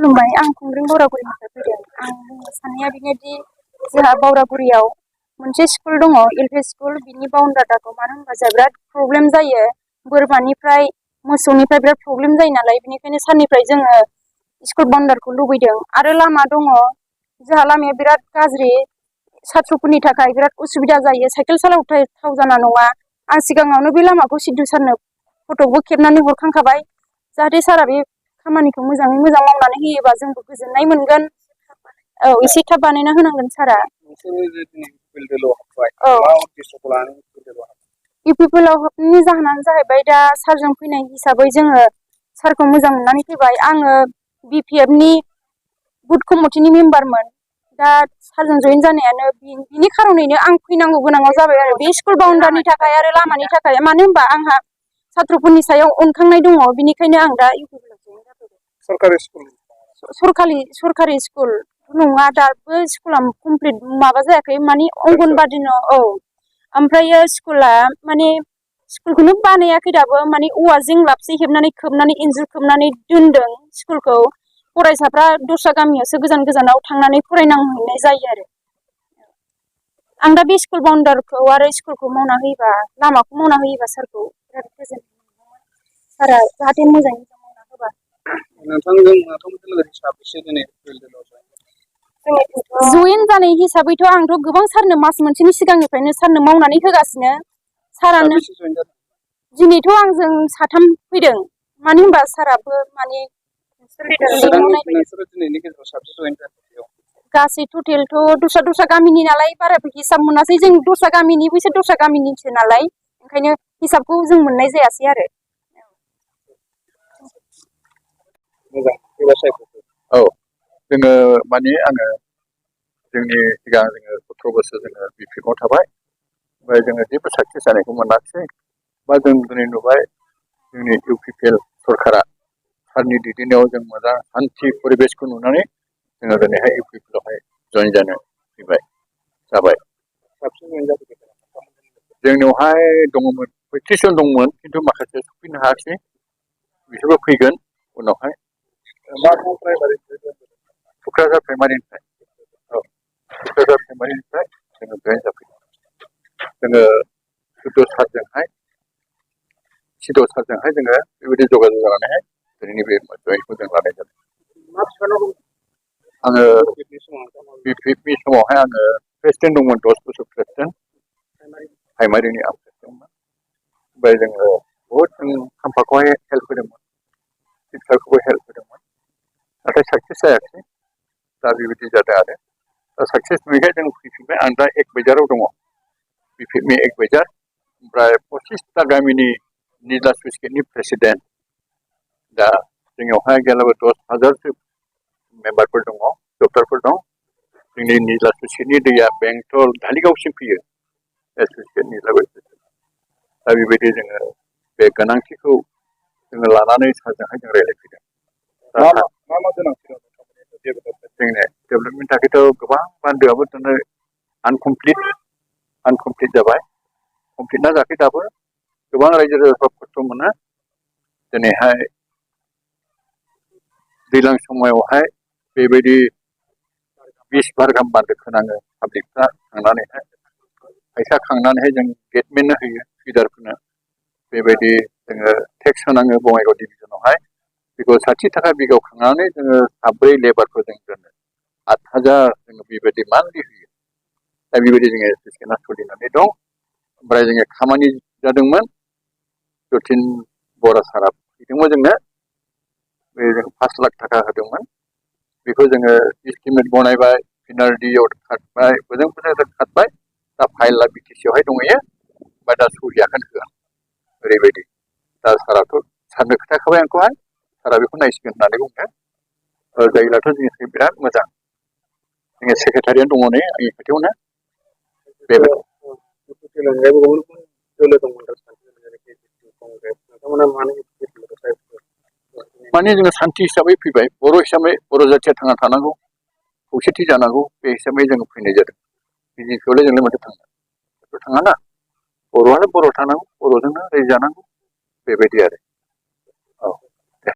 खुलुमबाय आं खुंग्रिं बरागुरिनिफ्राय फैदों। आं बुंनो साननाया बेनोदि जोंहा बावरागुरियाव मोनसे स्कुल दङ एलपि स्कुल बिनि बाउन्डार दाखौ मानो होनबा जोंहा बिराद प्रब्लेम जायो बोरमानिफ्राय मोसौनिफ्राय बिराद प्रब्लेम जायो नालाय बेनिखायनो सारनिफ्राय जोङो स्कुल बाउन्डारखौ लुबैदों आरो लामा दङ जोंहा लामाया बिराद गाज्रि साथ्र'फोरनि थाखाय बिराद उसुबिदा जायो साइकेल सालावथाव जाना नङा आं सिगाङावनो बे लामाखौ सिद्धु सारनो फट'बो खेबनानै हरखांखाबाय जाहाथे सारा बे खामानिखौ मोजाङै मोजां मावनानै होयोबा जोंबो गोजोननाय मोनगोन। औ एसे थाब बानायना होनांगोन सारा। औ UPPL आव हाबनायनि जाहोनानो जाहैबाय दा सारजों फैनाय हिसाबै जोङो सारखौ मोजां मोननानै फैबाय। आङो BPF नि बुथ कमिटिनि मेम्बारमोन दा सारजों जयेन जानायानो बिनि खार'नैनो आं फैनांगौ गोनाङाव जाबाय आरो बे स्कुल बाउन्डारनि थाखाय आरो लामानि थाखाय मानो होनबा आंहा साथ्र'फोरनि सायाव अनखांनाय दङ बिनिखायनो आं दा UPPL आव जयेन जाफैदों। सरकारि स्कुल नङा दाबो स्कुला कमप्लिट माबा जायाखै माने अंगनबादि न औ ओमफ्रायो स्कुला माने स्कुलखौनो बानायाखै दाबो माने औवा जेंलाबसे हेबनानै खोबनानै इन्जुर खोबनानै दोनदों स्कुलखौ फरायसाफ्रा दस्रा गामियावसो गोजान गोजानाव थांनानै फरायनांहैनाय जायो आरो आं दा बे स्कुल बाउन्डारखौ आरो स्कुलखौ मावना होयोबा लामाखौ मावना होयोबा सारखौ बिराद गोजोननाय मोनगौमोन सारा जाहाथे मोजाङै मोजां मावना होबा। जयेन जानाय हिसाबैथ' आंथ' गोबां सारनो मास मोनसेनि सिगांनिफ्रायनो सारनो मावनानै होगासिनो सारानो दिनैथ' आंजों साथाम फैदों मानो होनबा साराबो माने गासै टटेलथ' दस्रा गामिनि नालाय बारा हिसाब मोनासै जों दस्रा गामिनि बैसोर दस्रा गामिनिसो नालाय ओंखायनो हिसाबखौ जों मोननाय जायासै आरो औ जोङो माने आङो जोंनि सिगां जोङो 17 बोसोर जोङो BPF आव थाबाय ओमफ्राय जोङो जेबो साक्सेस जानायखौ मोनाखिसै बा जों दिनै नुबाय जोंनि UPPL सरकारा सारनि दैदेननायाव जों मोजां शान्ति परिबेसखौ नुनानै जोङो दिनैहाय UPPL आवहाय जयेन जानो फैबाय जाबाय। जोंनियावहाय दङमोन 35 जन दंमोन खिन्थु माखासे सफैनो हायाखिसै बिसोरबो फैगोन उनावहाय क'क्राझार प्राइमारिनिफ्राय औ क'क्राझार प्राइमारिनिफ्राय जोङो जयेन जाफैदों। जोङो सिद्धु सारजोंहाय जोङो बेबायदि जगाजग जानानैहाय दिनैनि बे जयेनखौ जों लानाय जादों। आङो BPFनि समावहाय आङो प्रेसिडेन्ट दंमोन 10 बोसोर प्रेसिडेन्ट प्राइमारिनि आं प्रेसिडेन्टमोन ओमफ्राय जोङो बहुद जों खाम्फाखौहाय हेल्प होदोंमोन सिक्सारखौबो हेल्प होदोंमोन नाथाय साक्सेस जायाखै दा बेबायदि जादों आरो दा साक्सेस नुयैखाय जों फैफिनबाय आं दा एक बाजार दङ BPFनि एक बाजार ओमफ्राय 25टा गामिनि निला स्लुइस गेटनि प्रेसिडेन्ट दा जोंनियावहाय गैयाब्लाबो 10,000सो मेम्बारफोर दङ डक्टरफोर दं जोंनि निला स्लुइस गेटनि दैया बेंटल धालिगावसिम फैयो स्लुइस गेटनि लेभेल दा बेबायदि जोङो बे गोनांथिखौ जोङो लानानै सारजोंहाय जों रायज्लायफैदों। जोंनि डेभेलपमेन्टनि थाखायथ' गोबां बान्दोआबो दिनै आनकमप्लिट जाबाय कमप्लिटना जायाखै दाबो गोबां रायजो राजाफ्रा खस्थ' मोनो दिनैहाय दैज्लां समायावहाय बेबायदि 20 बार गाहाम बान्दो खोनाङो पाब्लिकफ्रा थांनानैहाय फैसा खांनानैहाय जों गेटमेन्टनो होयो फिडारफोरनो बेबायदि जोङो टेक्स होनाङो बङाइगाव डिभिजनावहाय बेखौ 60 थाखा बिगायाव खांनानै जोङो 4 लेबारफोरजों दोनो 8,000 जोङो बेबायदि मान्थलि होयो दा बेबायदि जोङो सिस्टेमा सोलिनानै दं ओमफ्राय जोङो खामानि जादोंमोन जतिन बरा सारा फैदोंमोन जोंनो बे जों 5 लाख थाखा होदोंमोन बेखौ जोङो इस्टिमेट बनायबाय पिनारडियाव खारबाय बोजों खारबाय दा फाइला बिटिसियावहाय दंहैयो ओमफ्राय दा सौहैयाखैनो होआ ओरैबायदि दा साराथ' सारनो खोथाखाबाय आंखौहाय सारा बेखौ नायसिगोन होननानै बुंदों जायोब्लाथ' जोंनि थाखाय बिराद मोजां जोंनि सेक्रेटारियानो दङ नै आंनि खाथियावनो बेबायदि माने जोङो सान्थि हिसाबै फैबाय बर' हिसाबै बर' जाथिया थांना थानांगौ खौसेथि जानांगौ बे हिसाबै जोङो फैनाय जादों बिजेपियावलाय जोंलाय माथो थाङाना बर'आनो बर' थानांगौ बर'जोंनो रायजो जानांगौ बेबायदि आरो औ